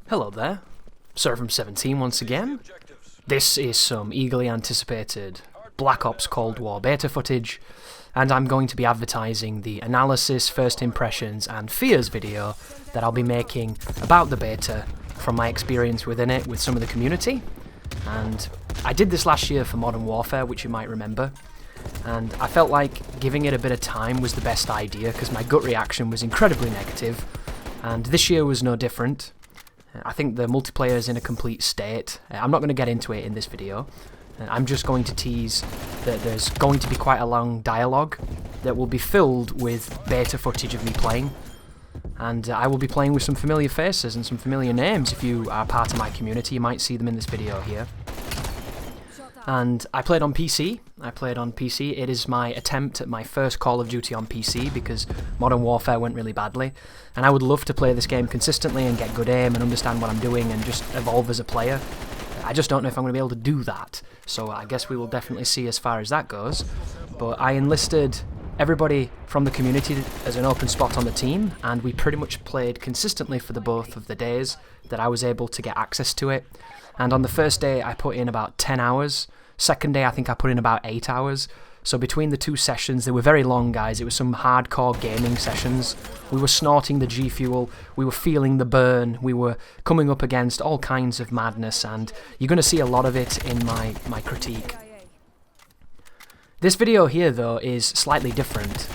Hello there, Servum17 once again. This is some eagerly anticipated Black Ops Cold War beta footage, and I'm going to be advertising the analysis, first impressions and fears video that I'll be making about the beta from my experience within it with some of the community. And I did this last year for Modern Warfare, which you might remember, and I felt like giving it a bit of time was the best idea because my gut reaction was incredibly negative, and this year was no different. I think the multiplayer is in a complete state. I'm not going to get into it in this video. I'm just going to tease that there's going to be quite a long dialogue that will be filled with beta footage of me playing. And I will be playing with some familiar faces and some familiar names. If you are part of my community, you might see them in this video here. And I played on PC. It is my attempt at my first Call of Duty on PC because Modern Warfare went really badly. And I would love to play this game consistently and get good aim and understand what I'm doing and just evolve as a player. I just don't know if I'm going to be able to do that. So I guess we will definitely see as far as that goes. But I enlisted everybody from the community as an open spot on the team, and we pretty much played consistently for the both of the days that I was able to get access to it. And on the first day I put in about 10 hours. Second day I think I put in about 8 hours. So between the two sessions, they were very long, guys. It was some hardcore gaming sessions. We were snorting the G Fuel, we were feeling the burn, we were coming up against all kinds of madness, and you're going to see a lot of it in my critique. This video here, though, is slightly different.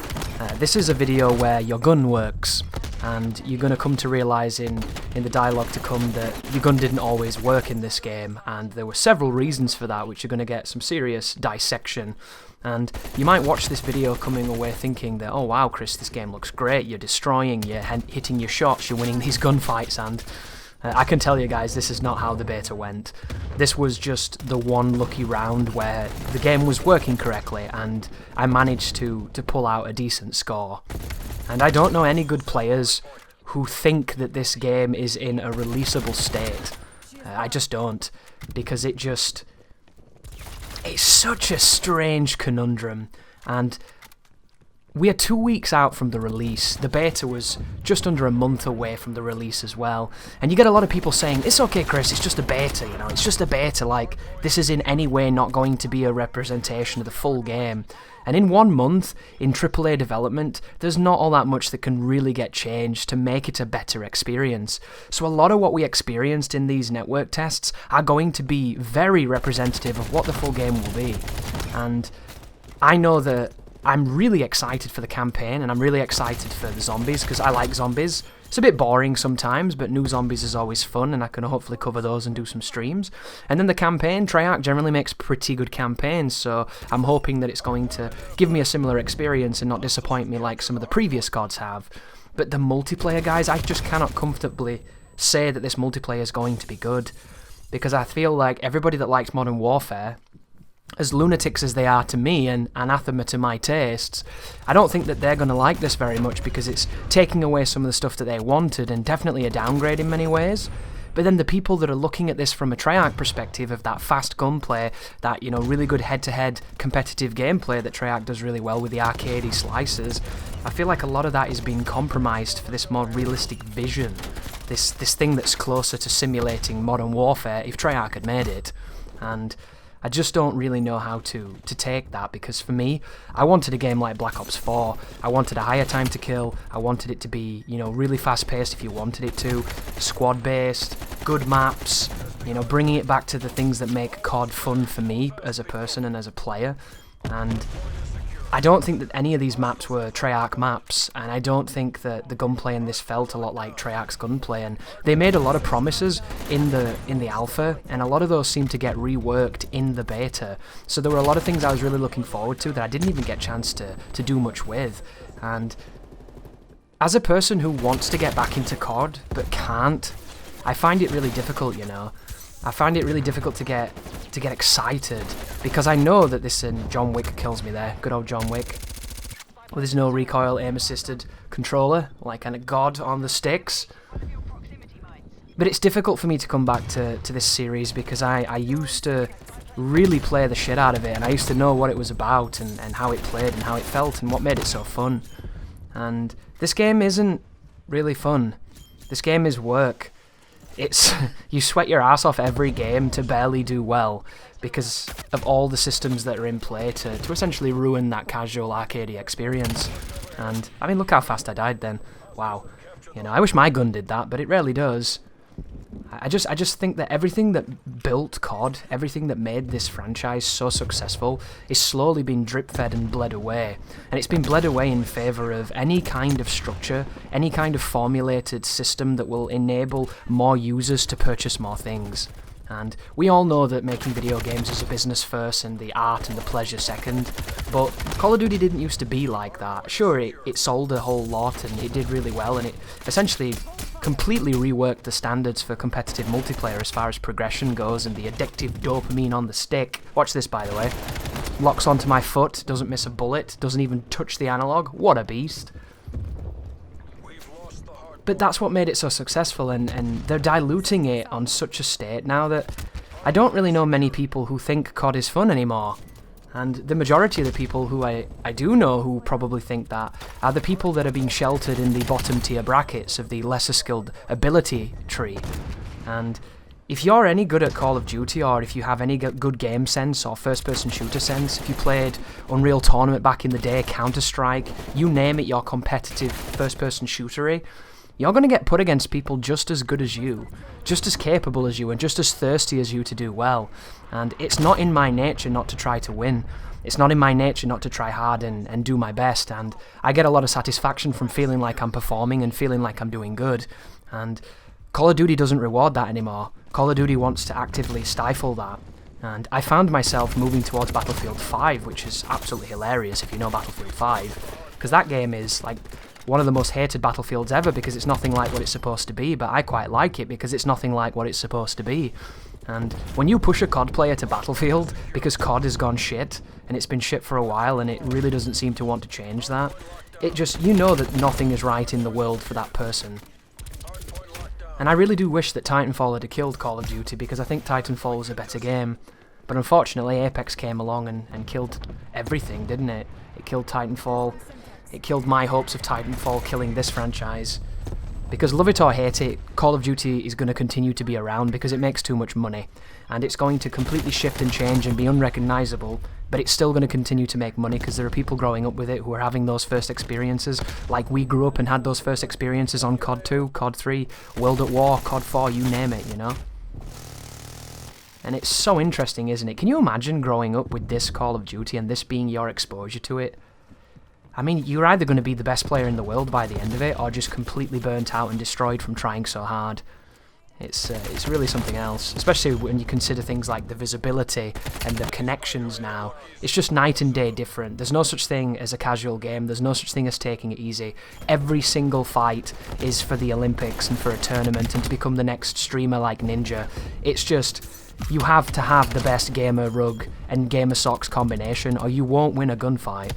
This is a video where your gun works, and you're going to come to realise in the dialogue to come that your gun didn't always work in this game, and there were several reasons for that, which you're going to get some serious dissection. And you might watch this video coming away thinking that, oh wow, Chris, this game looks great, you're destroying, you're hitting your shots, you're winning these gunfights, and I can tell you guys, this is not how the beta went. This was just the one lucky round where the game was working correctly, and I managed to pull out a decent score. And I don't know any good players who think that this game is in a releasable state. I just don't, because it's such a strange conundrum, and we are 2 weeks out from the release. The beta was just under a month away from the release as well, and you get a lot of people saying, it's okay Chris, it's just a beta, you know, it's just a beta, like, this is in any way not going to be a representation of the full game. And in 1 month, in AAA development, there's not all that much that can really get changed to make it a better experience. So a lot of what we experienced in these network tests are going to be very representative of what the full game will be. And I know that I'm really excited for the campaign, and I'm really excited for the zombies, because I like zombies. It's a bit boring sometimes, but new zombies is always fun, and I can hopefully cover those and do some streams. And then the campaign, Treyarch generally makes pretty good campaigns, so I'm hoping that it's going to give me a similar experience and not disappoint me like some of the previous CODs have. But the multiplayer, guys, I just cannot comfortably say that this multiplayer is going to be good, because I feel like everybody that likes Modern Warfare, as lunatics as they are to me and anathema to my tastes, I don't think that they're going to like this very much because it's taking away some of the stuff that they wanted and definitely a downgrade in many ways. But then the people that are looking at this from a Treyarch perspective of that fast gunplay, that, you know, really good head-to-head competitive gameplay that Treyarch does really well with the arcadey slices, I feel like a lot of that is being compromised for this more realistic vision, this thing that's closer to simulating Modern Warfare if Treyarch had made it. And I just don't really know how to take that, because for me, I wanted a game like Black Ops 4. I wanted a higher time to kill. I wanted it to be, you know, really fast-paced if you wanted it to, squad-based, good maps, you know, bringing it back to the things that make COD fun for me as a person and as a player. And I don't think that any of these maps were Treyarch maps, and I don't think that the gunplay in this felt a lot like Treyarch's gunplay, and they made a lot of promises in the alpha, and a lot of those seemed to get reworked in the beta. So there were a lot of things I was really looking forward to that I didn't even get a chance to do much with. And as a person who wants to get back into COD but can't, I find it really difficult, you know. I find it really difficult to get excited, because I know that this, and John Wick kills me there, good old John Wick, with his no recoil aim assisted controller, like kind of god on the sticks. But it's difficult for me to come back to this series because I used to really play the shit out of it, and I used to know what it was about and how it played and how it felt and what made it so fun. And this game isn't really fun. This game is work. It's you sweat your ass off every game to barely do well because of all the systems that are in play to essentially ruin that casual arcadey experience. And I mean, look how fast I died then. Wow. I wish my gun did that, but it rarely does. I just think that everything that built COD, everything that made this franchise so successful, is slowly being drip-fed and bled away. And it's been bled away in favour of any kind of structure, any kind of formulated system that will enable more users to purchase more things. And we all know that making video games is a business first and the art and the pleasure second, but Call of Duty didn't used to be like that. Sure, it sold a whole lot and it did really well, and it essentially completely reworked the standards for competitive multiplayer as far as progression goes and the addictive dopamine on the stick. Watch this, by the way. Locks onto my foot, doesn't miss a bullet, doesn't even touch the analog. What a beast. But that's what made it so successful, and they're diluting it on such a state now that I don't really know many people who think COD is fun anymore. And the majority of the people who I do know who probably think that are the people that are being sheltered in the bottom tier brackets of the lesser skilled ability tree. And if you're any good at Call of Duty, or if you have any good game sense or first-person shooter sense, if you played Unreal Tournament back in the day, Counter-Strike, you name it, your competitive first-person shootery, you're going to get put against people just as good as you, just as capable as you, and just as thirsty as you to do well. And it's not in my nature not to try to win. It's not in my nature not to try hard and do my best. And I get a lot of satisfaction from feeling like I'm performing and feeling like I'm doing good. And Call of Duty doesn't reward that anymore. Call of Duty wants to actively stifle that. And I found myself moving towards Battlefield 5, which is absolutely hilarious if you know Battlefield 5. Because that game is like one of the most hated Battlefields ever because it's nothing like what it's supposed to be, but I quite like it because it's nothing like what it's supposed to be. And when you push a COD player to Battlefield because COD has gone shit, and it's been shit for a while and it really doesn't seem to want to change that, it just, you know that nothing is right in the world for that person. And I really do wish that Titanfall had killed Call of Duty because I think Titanfall was a better game. But unfortunately Apex came along and killed everything, didn't it? It killed Titanfall. It killed my hopes of Titanfall killing this franchise. Because love it or hate it, Call of Duty is going to continue to be around because it makes too much money. And it's going to completely shift and change and be unrecognisable, but it's still going to continue to make money because there are people growing up with it who are having those first experiences, like we grew up and had those first experiences on COD 2, COD 3, World at War, COD 4, you name it, you know? And it's so interesting, isn't it? Can you imagine growing up with this Call of Duty and this being your exposure to it? I mean, you're either going to be the best player in the world by the end of it, or just completely burnt out and destroyed from trying so hard. It's really something else, especially when you consider things like the visibility and the connections now. It's just night and day different. There's no such thing as a casual game. There's no such thing as taking it easy. Every single fight is for the Olympics and for a tournament and to become the next streamer like Ninja. It's just, you have to have the best gamer rug and gamer socks combination or you won't win a gunfight.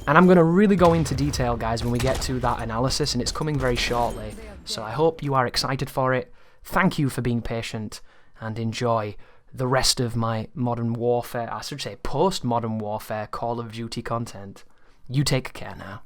And I'm going to really go into detail, guys, when we get to that analysis, and it's coming very shortly. So I hope you are excited for it. Thank you for being patient, and enjoy the rest of my Modern Warfare, I should say post-Modern Warfare Call of Duty content. You take care now.